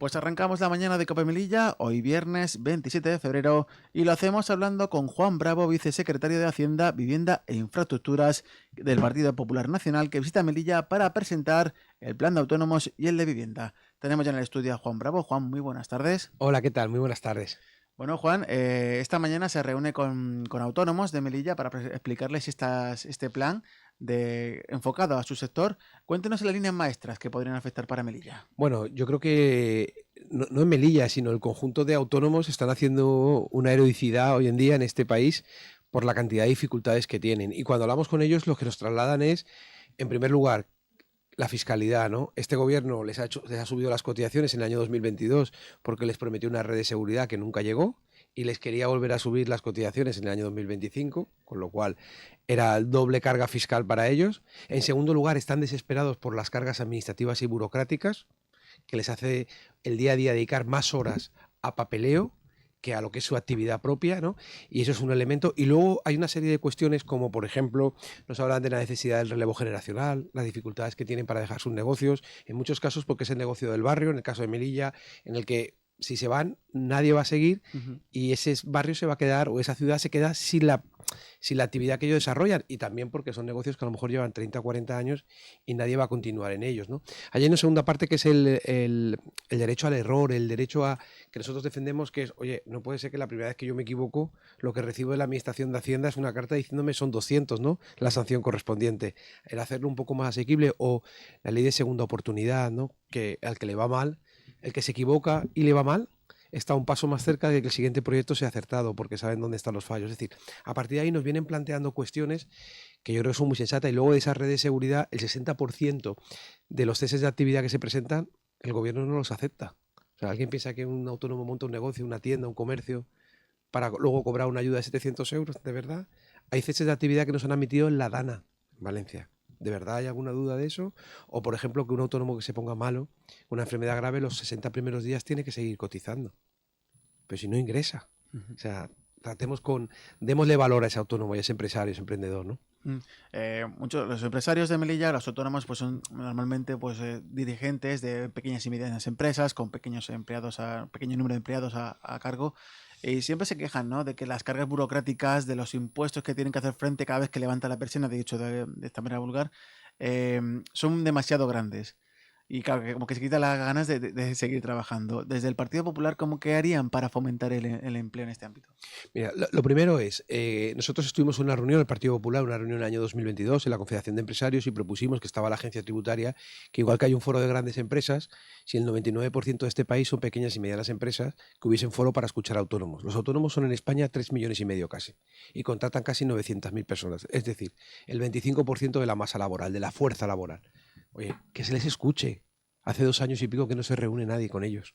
Pues arrancamos la mañana de Cope Melilla, hoy viernes 27 de febrero, y lo hacemos hablando con Juan Bravo, vicesecretario de Hacienda, Vivienda e Infraestructuras del Partido Popular Nacional, que visita Melilla para presentar el plan de autónomos y el de vivienda. Tenemos ya en el estudio a Juan Bravo. Juan, muy buenas tardes. Hola, ¿qué tal? Muy buenas tardes. Bueno, Juan, esta mañana se reúne con autónomos de Melilla para explicarles este plan enfocado a su sector. Cuéntenos las líneas maestras que podrían afectar para Melilla. Bueno, yo creo que no en Melilla, sino el conjunto de autónomos están haciendo una heroicidad hoy en día en este país por la cantidad de dificultades que tienen. Y cuando hablamos con ellos, lo que nos trasladan es, en primer lugar, la fiscalidad, ¿no? Este gobierno les ha subido las cotizaciones en el año 2022 porque les prometió una red de seguridad que nunca llegó y les quería volver a subir las cotizaciones en el año 2025, con lo cual era doble carga fiscal para ellos. En segundo lugar, están desesperados por las cargas administrativas y burocráticas, que les hace el día a día dedicar más horas a papeleo que a lo que es su actividad propia, ¿no? Y eso es un elemento. Y luego hay una serie de cuestiones como, por ejemplo, nos hablan de la necesidad del relevo generacional, las dificultades que tienen para dejar sus negocios, en muchos casos porque es el negocio del barrio, en el caso de Melilla, en el que si se van, nadie va a seguir y ese barrio se va a quedar, o esa ciudad se queda sin la actividad que ellos desarrollan, y también porque son negocios que a lo mejor llevan 30 o 40 años y nadie va a continuar en ellos, ¿no? Hay una segunda parte que es el derecho al error, el derecho a que nosotros defendemos, que es, oye, no puede ser que la primera vez que yo me equivoco, lo que recibo de la Administración de Hacienda es una carta diciéndome son 200, ¿no? La sanción correspondiente. El hacerlo un poco más asequible, o la ley de segunda oportunidad, ¿no? Que al que le va mal, el que se equivoca y le va mal, está un paso más cerca de que el siguiente proyecto sea acertado, porque saben dónde están los fallos. Es decir, a partir de ahí nos vienen planteando cuestiones que yo creo que son muy sensatas, y luego de esa red de seguridad, el 60% de los ceses de actividad que se presentan, el gobierno no los acepta. O sea, ¿alguien piensa que un autónomo monta un negocio, una tienda, un comercio, para luego cobrar una ayuda de 700 euros? ¿De verdad? Hay ceses de actividad que nos han admitido en La Dana, en Valencia. ¿De verdad hay alguna duda de eso? O, por ejemplo, que un autónomo que se ponga malo, una enfermedad grave, los 60 primeros días tiene que seguir cotizando. Pero si no ingresa. O sea, démosle valor a ese autónomo y a ese empresario, ese emprendedor, ¿no? Muchos los empresarios de Melilla, los autónomos, pues son normalmente dirigentes de pequeñas y medianas empresas con pequeños empleados, pequeño número de empleados a cargo, y siempre se quejan, ¿no?, de que las cargas burocráticas, de los impuestos que tienen que hacer frente cada vez que levanta la persiana, de hecho de esta manera vulgar, son demasiado grandes. Y claro, que como que se quita las ganas de seguir trabajando. Desde el Partido Popular, ¿cómo que harían para fomentar el empleo en este ámbito? Mira, lo primero es, nosotros estuvimos en una reunión, el Partido Popular, una reunión en el año 2022 en la Confederación de Empresarios, y propusimos que estaba la agencia tributaria, que igual que hay un foro de grandes empresas, si el 99% de este país son pequeñas y medianas empresas, que hubiesen foro para escuchar autónomos. Los autónomos son en España 3,5 millones casi, y contratan casi 900.000 personas, es decir, el 25% de la masa laboral, de la fuerza laboral. Oye, que se les escuche. Hace 2 años y pico que no se reúne nadie con ellos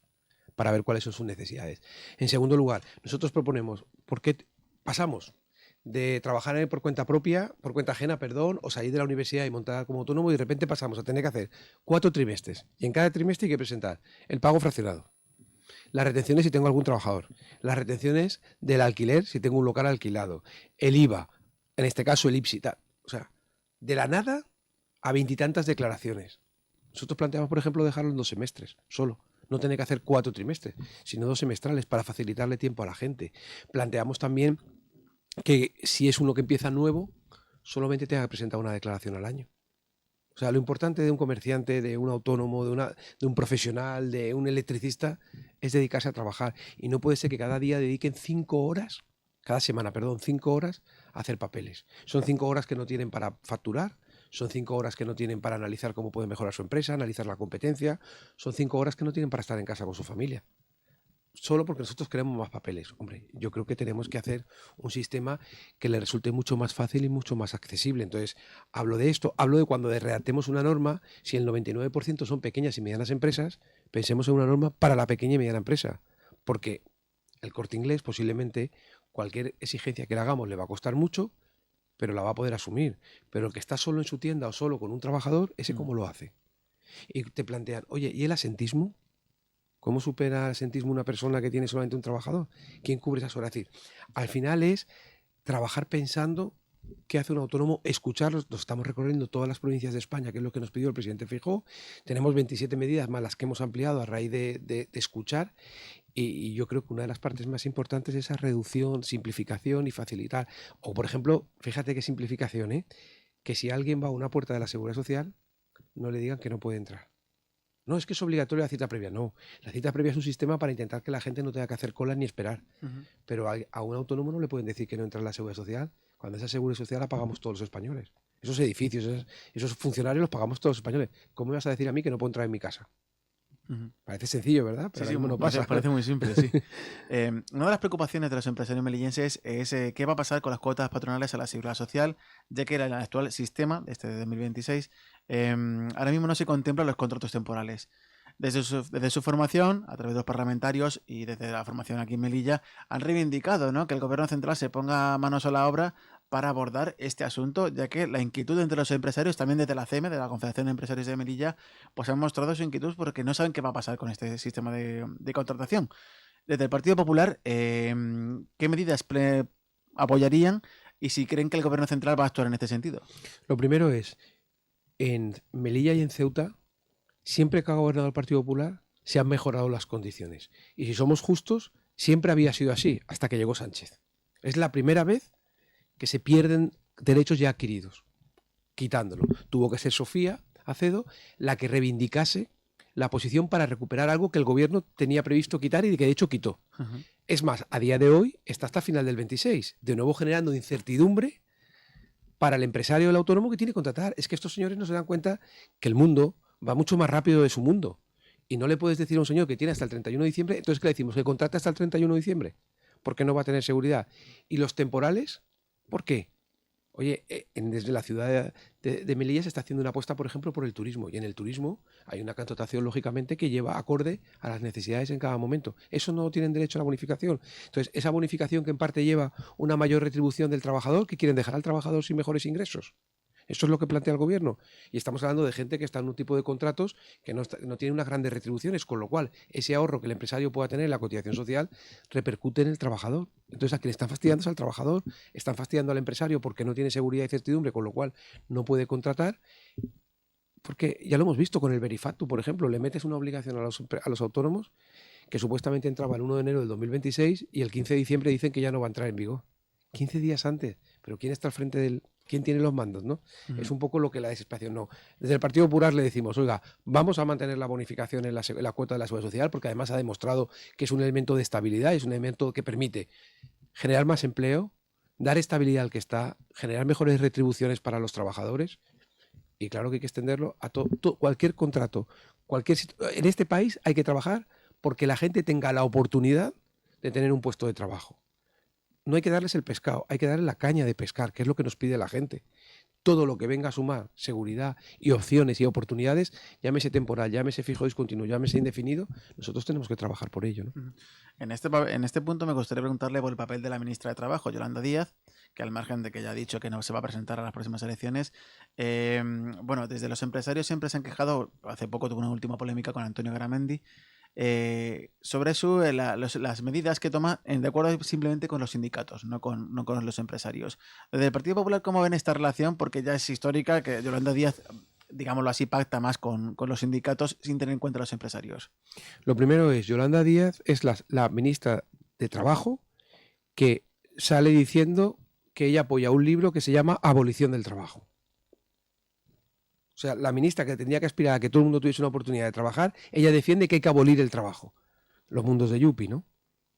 para ver cuáles son sus necesidades. En segundo lugar, nosotros proponemos, ¿por qué pasamos de trabajar por cuenta propia, por cuenta ajena, perdón, o salir de la universidad y montar como autónomo, y de repente pasamos a tener que hacer 4 trimestres, y en cada trimestre hay que presentar el pago fraccionado, las retenciones si tengo algún trabajador, las retenciones del alquiler si tengo un local alquilado, el IVA, en este caso el IPSI, tal. O sea, de la nada a 20 y tantas declaraciones. Nosotros planteamos, por ejemplo, dejarlo en 2 semestres, solo. No tener que hacer 4 trimestres, sino 2 semestrales, para facilitarle tiempo a la gente. Planteamos también que si es uno que empieza nuevo, solamente tenga que presentar una declaración al año. O sea, lo importante de un comerciante, de un autónomo, de un profesional, de un electricista, es dedicarse a trabajar. Y no puede ser que cada día dediquen 5 horas, cada semana, perdón, 5 horas a hacer papeles. Son 5 horas que no tienen para facturar, son 5 horas que no tienen para analizar cómo puede mejorar su empresa, analizar la competencia, son 5 horas que no tienen para estar en casa con su familia. Solo porque nosotros queremos más papeles. Hombre, yo creo que tenemos que hacer un sistema que le resulte mucho más fácil y mucho más accesible. Entonces, hablo de esto, hablo de cuando redactemos una norma, si el 99% son pequeñas y medianas empresas, pensemos en una norma para la pequeña y mediana empresa. Porque el Corte Inglés, posiblemente, cualquier exigencia que le hagamos le va a costar mucho, pero la va a poder asumir. Pero el que está solo en su tienda o solo con un trabajador, ese cómo lo hace. Y te plantean, oye, ¿y el asentismo? ¿Cómo supera el asentismo una persona que tiene solamente un trabajador? ¿Quién cubre esas horas? Es decir, al final es trabajar pensando ¿Qué hace un autónomo? Escucharlos. Nos estamos recorriendo todas las provincias de España, que es lo que nos pidió el presidente Feijóo. Tenemos 27 medidas más las que hemos ampliado a raíz de escuchar. Y yo creo que una de las partes más importantes es esa reducción, simplificación y facilitar. O, por ejemplo, fíjate qué simplificación, ¿eh? Que si alguien va a una puerta de la Seguridad Social, no le digan que no puede entrar. No, es que es obligatorio la cita previa. No, la cita previa es un sistema para intentar que la gente no tenga que hacer colas ni esperar. Pero a un autónomo no le pueden decir que no entra en la Seguridad Social, cuando esa Seguridad Social la pagamos todos los españoles. Esos edificios, esos funcionarios los pagamos todos los españoles. ¿Cómo me vas a decir a mí que no puedo entrar en mi casa? Parece sencillo, ¿verdad? Pero Sí, no parece, pasa. parece muy simple, sí. Una de las preocupaciones de los empresarios melillenses es qué va a pasar con las cuotas patronales a la Seguridad Social, ya que en el actual sistema, este de 2026, ahora mismo no se contemplan los contratos temporales. Desde su formación, a través de los parlamentarios y desde la formación aquí en Melilla, han reivindicado, ¿no?, que el gobierno central se ponga manos a la obra para abordar este asunto, ya que la inquietud entre los empresarios, también desde la CEME, de la Confederación de Empresarios de Melilla, pues han mostrado su inquietud porque no saben qué va a pasar con este sistema de contratación. Desde el Partido Popular, ¿qué medidas apoyarían y si creen que el gobierno central va a actuar en este sentido? Lo primero es, en Melilla y en Ceuta, siempre que ha gobernado el Partido Popular, se han mejorado las condiciones. Y si somos justos, siempre había sido así, hasta que llegó Sánchez. Es la primera vez que se pierden derechos ya adquiridos, quitándolo. Tuvo que ser Sofía Acedo la que reivindicase la posición para recuperar algo que el gobierno tenía previsto quitar y que de hecho quitó. Es más, a día de hoy está hasta final del 26, de nuevo generando incertidumbre para el empresario o el autónomo que tiene que contratar. Es que estos señores no se dan cuenta que el mundo va mucho más rápido de su mundo. Y no le puedes decir a un señor que tiene hasta el 31 de diciembre, entonces ¿qué le decimos? Que contrata hasta el 31 de diciembre, porque no va a tener seguridad. ¿Y los temporales? ¿Por qué? Oye, desde la ciudad de Melilla se está haciendo una apuesta, por ejemplo, por el turismo. Y en el turismo hay una contratación, lógicamente, que lleva acorde a las necesidades en cada momento. Eso no tienen derecho a la bonificación. Entonces, esa bonificación que en parte lleva una mayor retribución del trabajador, que quieren dejar al trabajador sin mejores ingresos. Eso es lo que plantea el gobierno. Y estamos hablando de gente que está en un tipo de contratos que no tiene unas grandes retribuciones, con lo cual ese ahorro que el empresario pueda tener en la cotización social repercute en el trabajador. Entonces, a quien están fastidiando es al trabajador, están fastidiando al empresario porque no tiene seguridad y certidumbre, con lo cual no puede contratar. Porque ya lo hemos visto con el Verifactu, por ejemplo, le metes una obligación a los autónomos que supuestamente entraba el 1 de enero del 2026 y el 15 de diciembre dicen que ya no va a entrar en vigor. 15 días antes. Pero ¿quién está al frente del...? ¿Quién tiene los mandos, no? Es un poco lo que la desesperación. No. Desde el Partido Popular le decimos, oiga, vamos a mantener la bonificación en la cuota de la seguridad social, porque además ha demostrado que es un elemento de estabilidad, es un elemento que permite generar más empleo, dar estabilidad al que está, generar mejores retribuciones para los trabajadores. Y claro que hay que extenderlo a cualquier contrato. En este país hay que trabajar porque la gente tenga la oportunidad de tener un puesto de trabajo. No hay que darles el pescado, hay que darles la caña de pescar, que es lo que nos pide la gente. Todo lo que venga a sumar seguridad y opciones y oportunidades, llámese temporal, llámese fijo discontinuo, llámese indefinido, nosotros tenemos que trabajar por ello, ¿no? En este punto me gustaría preguntarle por el papel de la ministra de Trabajo, Yolanda Díaz, que al margen de que ya ha dicho que no se va a presentar a las próximas elecciones, bueno, desde los empresarios siempre se han quejado, hace poco tuvo una última polémica con Antonio Garamendi, sobre las medidas que toma de acuerdo simplemente con los sindicatos, no con los empresarios. Desde el Partido Popular, ¿cómo ven esta relación? Porque ya es histórica que Yolanda Díaz, digámoslo así, pacta más con los sindicatos sin tener en cuenta a los empresarios. Lo primero es, Yolanda Díaz es la ministra de Trabajo que sale diciendo que ella apoya un libro que se llama Abolición del Trabajo. O sea, la ministra que tendría que aspirar a que todo el mundo tuviese una oportunidad de trabajar, ella defiende que hay que abolir el trabajo. Los mundos de Yupi, ¿no?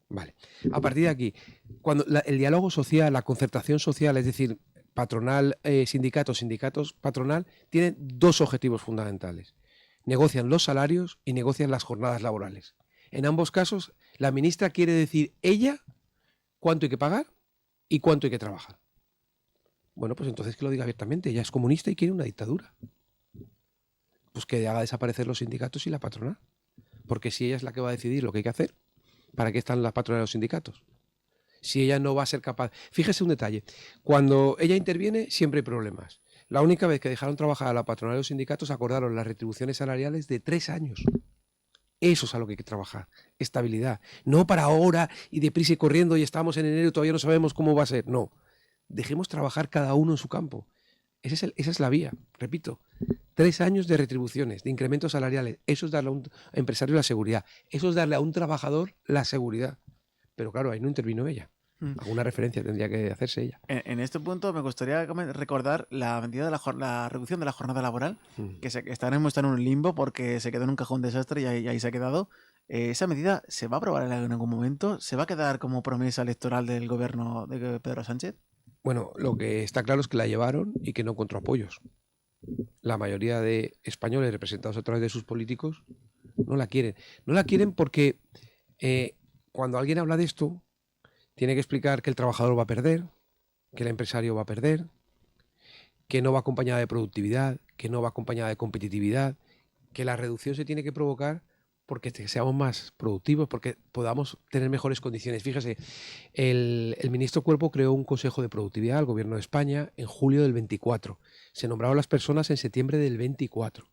Vale. A partir de aquí, cuando el diálogo social, la concertación social, es decir, patronal, sindicatos, patronal, tienen dos objetivos fundamentales. Negocian los salarios y negocian las jornadas laborales. En ambos casos, la ministra quiere decir ella cuánto hay que pagar y cuánto hay que trabajar. Bueno, pues entonces que lo diga abiertamente. Ella es comunista y quiere una dictadura. Pues que haga desaparecer los sindicatos y la patronal. Porque si ella es la que va a decidir lo que hay que hacer, ¿para qué están las patronales y los sindicatos? Si ella no va a ser capaz... Fíjese un detalle. Cuando ella interviene, siempre hay problemas. La única vez que dejaron trabajar a la patronal y los sindicatos acordaron las retribuciones salariales de 3 años. Eso es a lo que hay que trabajar. Estabilidad. No para ahora y deprisa y corriendo y estamos en enero y todavía no sabemos cómo va a ser. No. Dejemos trabajar cada uno en su campo. Esa es la vía, repito. 3 años de retribuciones, de incrementos salariales. Eso es darle a un empresario la seguridad. Eso es darle a un trabajador la seguridad. Pero claro, ahí no intervino ella. Alguna referencia tendría que hacerse ella. En este punto me gustaría recordar la medida de la reducción de la jornada laboral, que está en un limbo porque se quedó en un cajón desastre y ahí se ha quedado. ¿Esa medida se va a aprobar en algún momento? ¿Se va a quedar como promesa electoral del gobierno de Pedro Sánchez? Bueno, lo que está claro es que la llevaron y que no encontró apoyos. La mayoría de españoles representados a través de sus políticos no la quieren. No la quieren porque cuando alguien habla de esto, tiene que explicar que el trabajador va a perder, que el empresario va a perder, que no va acompañada de productividad, que no va acompañada de competitividad, que la reducción se tiene que provocar porque seamos más productivos, porque podamos tener mejores condiciones. Fíjese, el ministro Cuerpo creó un Consejo de Productividad al Gobierno de España en julio del 24. Se nombraron las personas en septiembre del 24.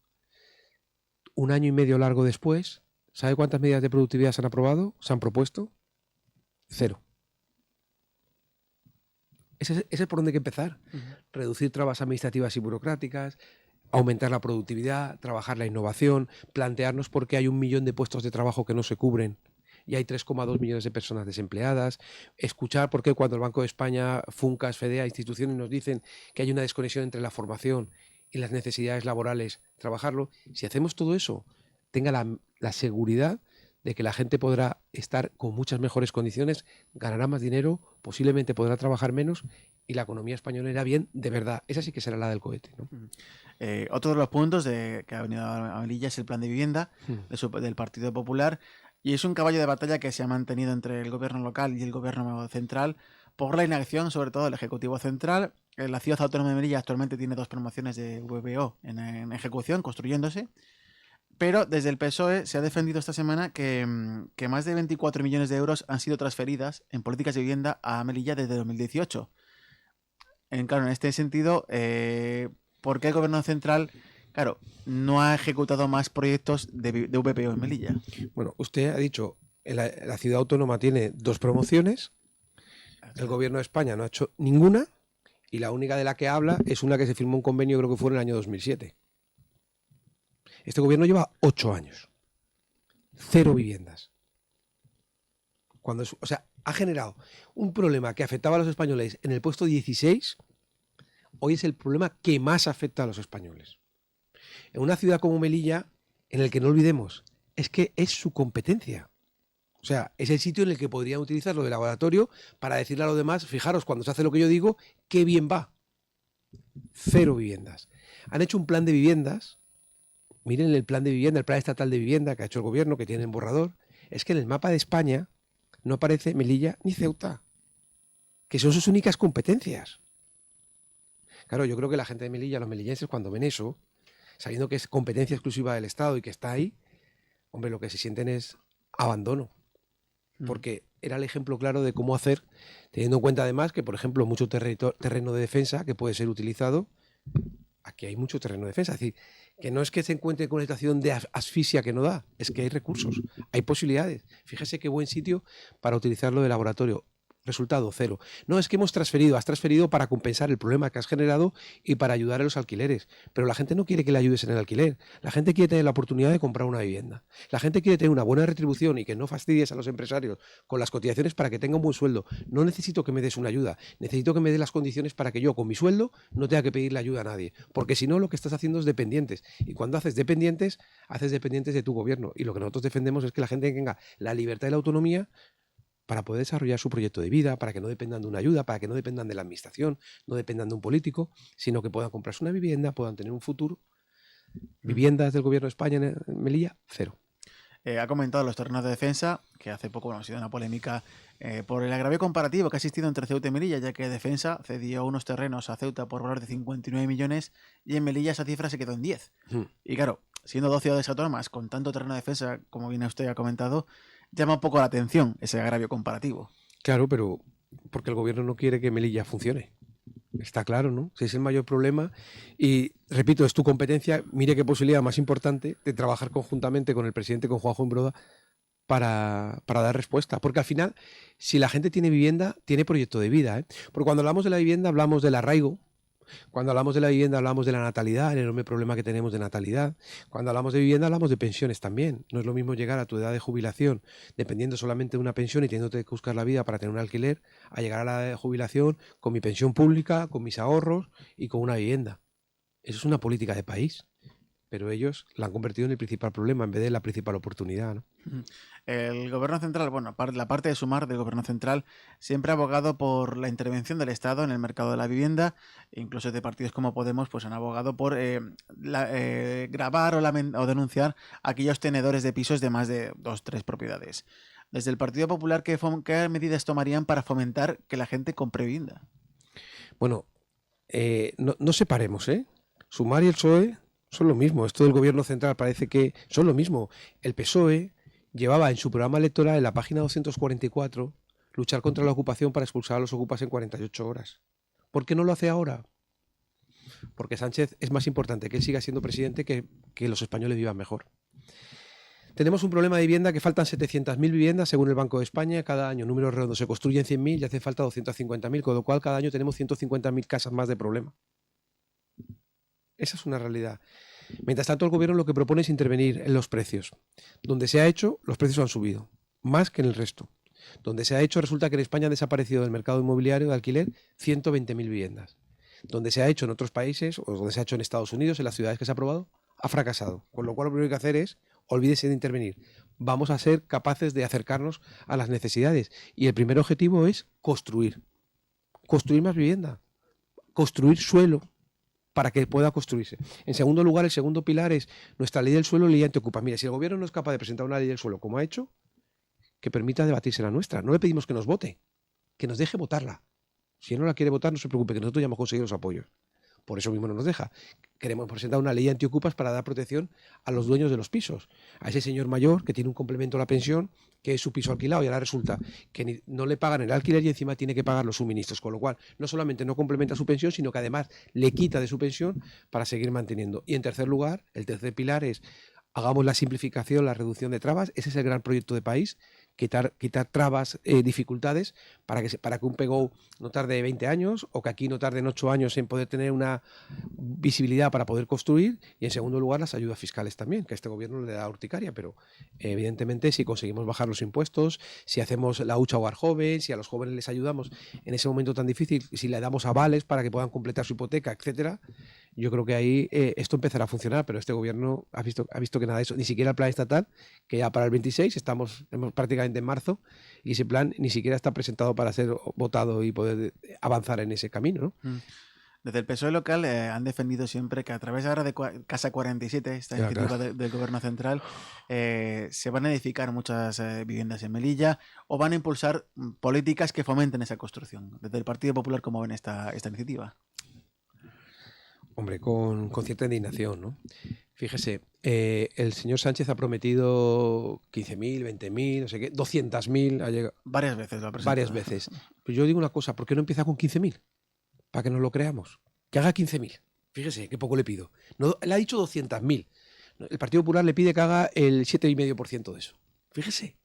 1 año y medio largo después, ¿sabe cuántas medidas de productividad se han aprobado? ¿Se han propuesto? 0. Ese es por donde hay que empezar. Reducir trabas administrativas y burocráticas, aumentar la productividad, trabajar la innovación, plantearnos por qué hay 1 millón de puestos de trabajo que no se cubren y hay 3,2 millones de personas desempleadas, escuchar por qué cuando el Banco de España, Funcas, Fedea, instituciones nos dicen que hay una desconexión entre la formación y las necesidades laborales, trabajarlo. Si hacemos todo eso, tenga la seguridad de que la gente podrá estar con muchas mejores condiciones, ganará más dinero, posiblemente podrá trabajar menos y la economía española irá bien de verdad. Esa sí que será la del cohete, ¿no? Otro de los puntos que ha venido a Melilla es el plan de vivienda del Partido Popular, y es un caballo de batalla que se ha mantenido entre el gobierno local y el gobierno central por la inacción, sobre todo del Ejecutivo Central. La ciudad autónoma de Melilla actualmente tiene 2 promociones de VBO en ejecución, construyéndose. Pero desde el PSOE se ha defendido esta semana que más de 24 millones de euros han sido transferidas en políticas de vivienda a Melilla desde 2018. Claro, en este sentido, ¿por qué el gobierno central, claro, no ha ejecutado más proyectos de VPO en Melilla? Bueno, usted ha dicho, la ciudad autónoma tiene 2 promociones, el gobierno de España no ha hecho ninguna y la única de la que habla es una que se firmó un convenio, creo que fue en el año 2007. Este gobierno lleva 8 años. 0 viviendas. Ha generado un problema que afectaba a los españoles en el puesto 16. Hoy es el problema que más afecta a los españoles. En una ciudad como Melilla, en el que no olvidemos, es que es su competencia. O sea, es el sitio en el que podrían utilizarlo de laboratorio para decirle a los demás, fijaros, cuando se hace lo que yo digo, qué bien va. 0 viviendas. Han hecho un plan de viviendas. Miren el plan de vivienda, el plan estatal de vivienda que ha hecho el gobierno, que tiene en borrador. Es que en el mapa de España no aparece Melilla ni Ceuta, que son sus únicas competencias. Claro, yo creo que la gente de Melilla, los melillenses, cuando ven eso, sabiendo que es competencia exclusiva del Estado y que está ahí, hombre, lo que se sienten es abandono. Porque era el ejemplo claro de cómo hacer, teniendo en cuenta además que, por ejemplo, mucho terreno de defensa que puede ser utilizado, aquí hay mucho terreno de defensa. Es decir, que no es que se encuentre con una situación de asfixia que no da, es que hay recursos, hay posibilidades. Fíjese qué buen sitio para utilizarlo de laboratorio. Resultado, 0. No, es que has transferido para compensar el problema que has generado y para ayudar a los alquileres. Pero la gente no quiere que le ayudes en el alquiler. La gente quiere tener la oportunidad de comprar una vivienda. La gente quiere tener una buena retribución y que no fastidies a los empresarios con las cotizaciones para que tenga un buen sueldo. No necesito que me des una ayuda. Necesito que me des las condiciones para que yo, con mi sueldo, no tenga que pedirle ayuda a nadie. Porque si no, lo que estás haciendo es dependientes. Y cuando haces dependientes de tu gobierno. Y lo que nosotros defendemos es que la gente tenga la libertad y la autonomía para poder desarrollar su proyecto de vida, para que no dependan de una ayuda, para que no dependan de la administración, no dependan de un político, sino que puedan comprarse una vivienda, puedan tener un futuro. Viviendas del gobierno de España en Melilla, 0. Ha comentado los terrenos de defensa, que hace poco ha sido una polémica por el agravio comparativo que ha existido entre Ceuta y Melilla, ya que Defensa cedió unos terrenos a Ceuta por valor de 59 millones y en Melilla esa cifra se quedó en 10. Y claro, siendo 2 ciudades autónomas con tanto terreno de defensa, como bien usted ha comentado, llama un poco la atención ese agravio comparativo. Claro, pero porque el gobierno no quiere que Melilla funcione. Está claro, ¿no? Ese es el mayor problema. Y, repito, es tu competencia. Mire qué posibilidad más importante de trabajar conjuntamente con el presidente, con Juanjo Imbroda, para dar respuesta. Porque al final, si la gente tiene vivienda, tiene proyecto de vida, ¿eh? Porque cuando hablamos de la vivienda hablamos del arraigo. Cuando hablamos de la vivienda hablamos de la natalidad, el enorme problema que tenemos de natalidad. Cuando hablamos de vivienda hablamos de pensiones también. No es lo mismo llegar a tu edad de jubilación dependiendo solamente de una pensión y teniéndote que buscar la vida para tener un alquiler, a llegar a la edad de jubilación con mi pensión pública, con mis ahorros y con una vivienda. Eso es una política de país. Pero ellos la han convertido en el principal problema en vez de la principal oportunidad, ¿no? El gobierno central, bueno, la parte de Sumar del gobierno central siempre ha abogado por la intervención del Estado en el mercado de la vivienda. Incluso de partidos como Podemos pues han abogado por grabar o denunciar a aquellos tenedores de pisos de más de 2 o 3 propiedades. Desde el Partido Popular, ¿qué medidas tomarían para fomentar que la gente compre vivienda? Bueno, no separemos, ¿eh? Sumar y el PSOE son lo mismo. Esto del gobierno central parece que son lo mismo. El PSOE llevaba en su programa electoral, en la página 244, luchar contra la ocupación para expulsar a los ocupas en 48 horas. ¿Por qué no lo hace ahora? Porque Sánchez es más importante que él siga siendo presidente que los españoles vivan mejor. Tenemos un problema de vivienda que faltan 700.000 viviendas según el Banco de España. Cada año, números redondos, se construyen 100.000 y hace falta 250.000, con lo cual cada año tenemos 150.000 casas más de problema. Esa es una realidad. Mientras tanto, el gobierno lo que propone es intervenir en los precios. Donde se ha hecho, los precios han subido, más que en el resto. Donde se ha hecho, resulta que en España han desaparecido del mercado inmobiliario de alquiler 120.000 viviendas. Donde se ha hecho en otros países, o donde se ha hecho en Estados Unidos, en las ciudades que se ha aprobado, ha fracasado. Con lo cual, lo primero que hay que hacer es, olvídese de intervenir. Vamos a ser capaces de acercarnos a las necesidades. Y el primer objetivo es construir. Construir más vivienda. Construir suelo para que pueda construirse. En segundo lugar, el segundo pilar es nuestra ley del suelo, ley antiocupa. Mira, si el gobierno no es capaz de presentar una ley del suelo como ha hecho, que permita debatirse la nuestra. No le pedimos que nos vote, que nos deje votarla. Si él no la quiere votar, no se preocupe, que nosotros ya hemos conseguido los apoyos. Por eso mismo no nos deja. Queremos presentar una ley antiocupas para dar protección a los dueños de los pisos. A ese señor mayor que tiene un complemento a la pensión, que es su piso alquilado, y ahora resulta que no le pagan el alquiler y encima tiene que pagar los suministros. Con lo cual, no solamente no complementa su pensión, sino que además le quita de su pensión para seguir manteniendo. Y en tercer lugar, el tercer pilar es hagamos la simplificación, la reducción de trabas. Ese es el gran proyecto de país. Quitar trabas, dificultades para que un PGO no tarde 20 años o que aquí no tarden 8 años en poder tener una visibilidad para poder construir. Y en segundo lugar, las ayudas fiscales también, que a este gobierno le da urticaria, pero evidentemente si conseguimos bajar los impuestos, si hacemos la hucha hogar joven, si a los jóvenes les ayudamos en ese momento tan difícil, si le damos avales para que puedan completar su hipoteca, etcétera, yo creo que ahí esto empezará a funcionar, pero este gobierno ha visto que nada de eso, ni siquiera el plan estatal, que ya para el 26 hemos prácticamente en marzo, y ese plan ni siquiera está presentado para ser votado y poder avanzar en ese camino, ¿no? Desde el PSOE local han defendido siempre que a través ahora de Casa 47, esta iniciativa del gobierno central, se van a edificar muchas viviendas en Melilla o van a impulsar políticas que fomenten esa construcción. Desde el Partido Popular, ¿cómo ven esta iniciativa? Hombre, con cierta indignación, ¿no? Fíjese, el señor Sánchez ha prometido 15.000, 20.000, no sé qué, 200.000. Ha llegado varias veces lo ha presentado. Varias veces. Pues yo digo una cosa, ¿por qué no empieza con 15.000? Para que nos lo creamos. Que haga 15.000. Fíjese, qué poco le pido. No, él ha dicho 200.000. El Partido Popular le pide que haga el 7,5% de eso. Fíjese,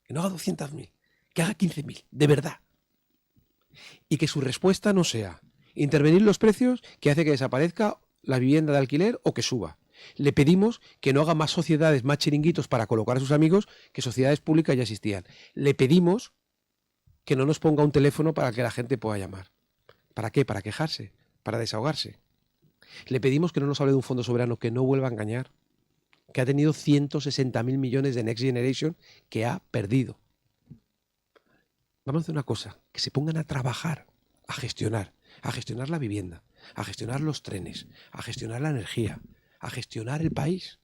que no haga 200.000, que haga 15.000, de verdad. Y que su respuesta no sea intervenir los precios, que hace que desaparezca la vivienda de alquiler o que suba. Le pedimos que no haga más sociedades, más chiringuitos para colocar a sus amigos, que sociedades públicas ya existían. Le pedimos que no nos ponga un teléfono para que la gente pueda llamar. ¿Para qué? Para quejarse, para desahogarse. Le pedimos que no nos hable de un fondo soberano, que no vuelva a engañar, que ha tenido 160.000 millones de Next Generation que ha perdido. Vamos a hacer una cosa, que se pongan a trabajar, a gestionar la vivienda, a gestionar los trenes, a gestionar la energía, a gestionar el país.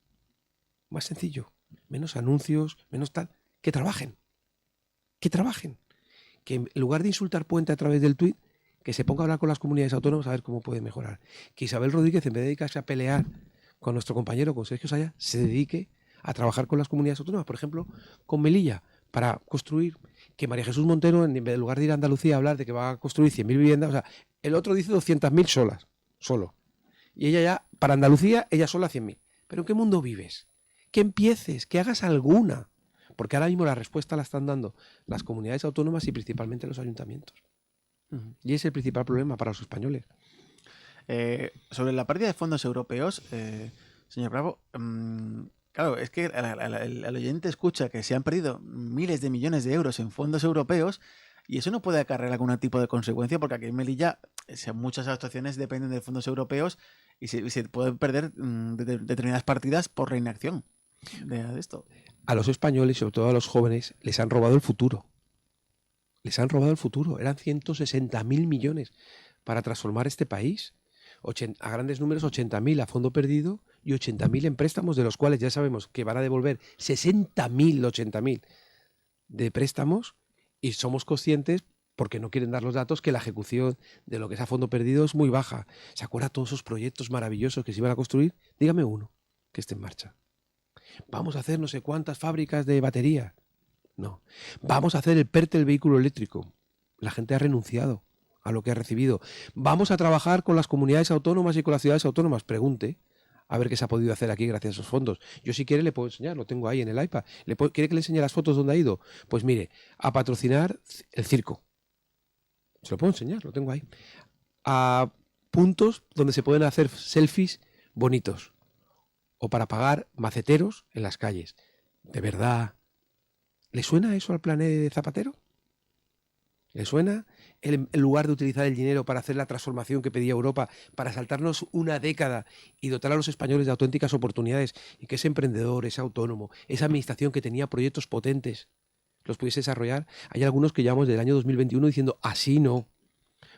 Más sencillo, menos anuncios, menos tal, que trabajen. Que en lugar de insultar Puente a través del tuit, que se ponga a hablar con las comunidades autónomas a ver cómo puede mejorar. Que Isabel Rodríguez, en vez de dedicarse a pelear con nuestro compañero, con Sergio Saya, se dedique a trabajar con las comunidades autónomas, por ejemplo, con Melilla, para construir. Que María Jesús Montero, en lugar de ir a Andalucía a hablar de que va a construir 100.000 viviendas, o sea, el otro dice 200.000 solo. Y ella ya, para Andalucía, ella sola 100.000. ¿Pero en qué mundo vives? Que empieces, que hagas alguna. Porque ahora mismo la respuesta la están dando las comunidades autónomas y principalmente los ayuntamientos. Y es el principal problema para los españoles. Sobre la pérdida de fondos europeos, señor Bravo, claro, es que el oyente escucha que se han perdido miles de millones de euros en fondos europeos y eso no puede acarrear algún tipo de consecuencia porque aquí en Melilla muchas actuaciones dependen de fondos europeos y se pueden perder determinadas partidas por la inacción de esto. A los españoles, sobre todo a los jóvenes, les han robado el futuro. Les han robado el futuro. Eran 160.000 millones para transformar este país. A grandes números, 80.000 a fondo perdido y 80.000 en préstamos, de los cuales ya sabemos que van a devolver 80.000 de préstamos, y somos conscientes, porque no quieren dar los datos, que la ejecución de lo que es a fondo perdido es muy baja. ¿Se acuerda todos esos proyectos maravillosos que se iban a construir? Dígame uno que esté en marcha. Vamos a hacer no sé cuántas fábricas de batería. No. Vamos a hacer el PERTE del vehículo eléctrico. La gente ha renunciado a lo que ha recibido. Vamos a trabajar con las comunidades autónomas y con las ciudades autónomas. Pregunte a ver qué se ha podido hacer aquí gracias a esos fondos. Yo si quiere le puedo enseñar, lo tengo ahí en el iPad. ¿Quiere que le enseñe las fotos donde ha ido? Pues mire, a patrocinar el circo. Se lo puedo enseñar, lo tengo ahí. A puntos donde se pueden hacer selfies bonitos. O para pagar maceteros en las calles. ¿De verdad? ¿Le suena eso al plan de Zapatero? ¿Le suena? En lugar de utilizar el dinero para hacer la transformación que pedía Europa, para saltarnos una década y dotar a los españoles de auténticas oportunidades, y que ese emprendedor, ese autónomo, esa administración que tenía proyectos potentes, los pudiese desarrollar. Hay algunos que llevamos del año 2021 diciendo, así no.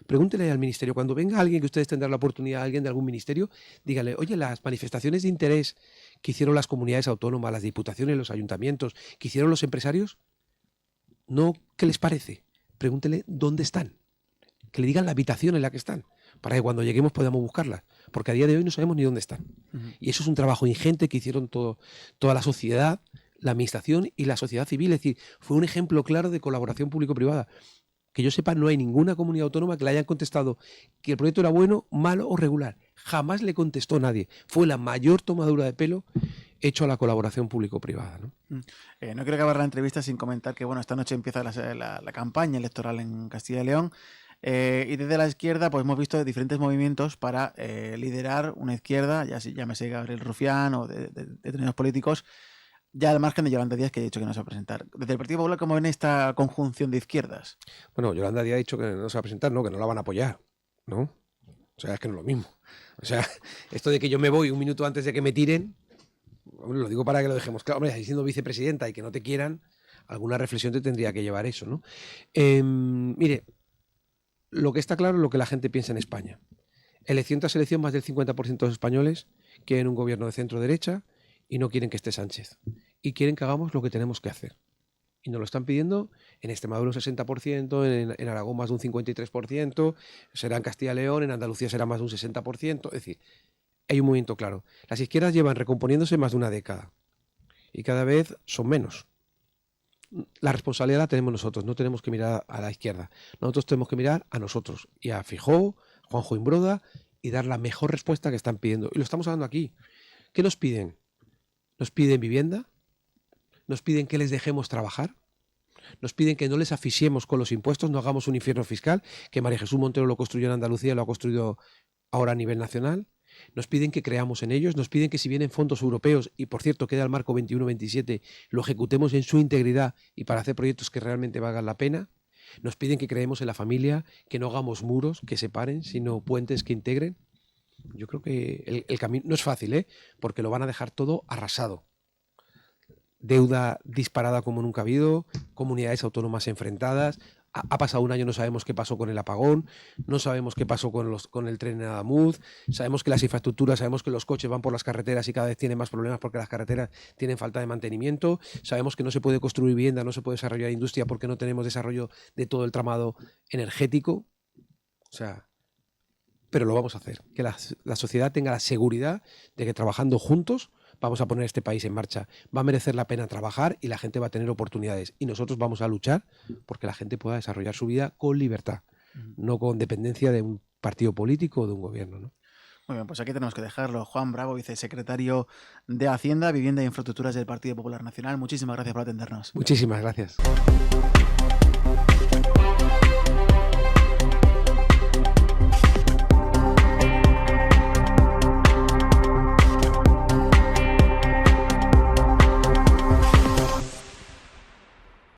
Pregúntele al ministerio, cuando venga alguien que ustedes tendrán la oportunidad, alguien de algún ministerio, dígale, oye, las manifestaciones de interés que hicieron las comunidades autónomas, las diputaciones, los ayuntamientos, que hicieron los empresarios, no, ¿qué les parece? Pregúntele dónde están, que le digan la habitación en la que están, para que cuando lleguemos podamos buscarlas, porque a día de hoy no sabemos ni dónde están. Y eso es un trabajo ingente que hicieron toda la sociedad, la administración y la sociedad civil. Es decir, fue un ejemplo claro de colaboración público-privada. Que yo sepa, no hay ninguna comunidad autónoma que le hayan contestado que el proyecto era bueno, malo o regular. Jamás le contestó nadie. Fue la mayor tomadura de pelo hecho a la colaboración público-privada, ¿no? No quiero acabar la entrevista sin comentar que esta noche empieza la campaña electoral en Castilla y León. Y desde la izquierda pues hemos visto diferentes movimientos para liderar una izquierda, ya llámese Gabriel Rufián o de determinados políticos, ya al margen de Yolanda Díaz, que ha dicho que no se va a presentar. Desde el Partido Popular, ¿cómo ven esta conjunción de izquierdas? Bueno, Yolanda Díaz ha dicho que no se va a presentar, no, que no la van a apoyar, ¿no? O sea, es que no es lo mismo. O sea, esto de que yo me voy un minuto antes de que me tiren, lo digo para que lo dejemos claro. Hombre, siendo vicepresidenta y que no te quieran, alguna reflexión te tendría que llevar eso, ¿no? Mire, lo que está claro es lo que la gente piensa en España. Elección tras elección, más del 50% de los españoles quieren un gobierno de centro-derecha y no quieren que esté Sánchez. Y quieren que hagamos lo que tenemos que hacer. Y nos lo están pidiendo en Extremadura un 60%, en Aragón más de un 53%, será en Castilla y León, en Andalucía será más de un 60%. Es decir, hay un movimiento claro. Las izquierdas llevan recomponiéndose más de una década y cada vez son menos. La responsabilidad la tenemos nosotros, no tenemos que mirar a la izquierda. Nosotros tenemos que mirar a nosotros y a Feijóo, Juanjo Imbroda, y dar la mejor respuesta que están pidiendo. Y lo estamos hablando aquí. ¿Qué nos piden? Nos piden vivienda, nos piden que les dejemos trabajar, nos piden que no les asfixiemos con los impuestos, no hagamos un infierno fiscal, que María Jesús Montero lo construyó en Andalucía, lo ha construido ahora a nivel nacional. Nos piden que creamos en ellos, nos piden que si vienen fondos europeos, y por cierto queda el marco 21-27, lo ejecutemos en su integridad y para hacer proyectos que realmente valgan la pena. Nos piden que creemos en la familia, que no hagamos muros que separen, sino puentes que integren. Yo creo que el camino no es fácil, porque lo van a dejar todo arrasado. Deuda disparada como nunca ha habido, comunidades autónomas enfrentadas. Ha pasado un año, no sabemos qué pasó con el apagón, no sabemos qué pasó con el tren en Adamuz, sabemos que las infraestructuras, sabemos que los coches van por las carreteras y cada vez tienen más problemas porque las carreteras tienen falta de mantenimiento, sabemos que no se puede construir vivienda, no se puede desarrollar industria porque no tenemos desarrollo de todo el tramado energético. O sea, pero lo vamos a hacer, que la sociedad tenga la seguridad de que trabajando juntos vamos a poner este país en marcha. Va a merecer la pena trabajar y la gente va a tener oportunidades. Y nosotros vamos a luchar porque la gente pueda desarrollar su vida con libertad, no con dependencia de un partido político o de un gobierno, ¿no? Muy bien, pues aquí tenemos que dejarlo. Juan Bravo, vicesecretario de Hacienda, Vivienda e Infraestructuras del Partido Popular Nacional. Muchísimas gracias por atendernos. Muchísimas gracias.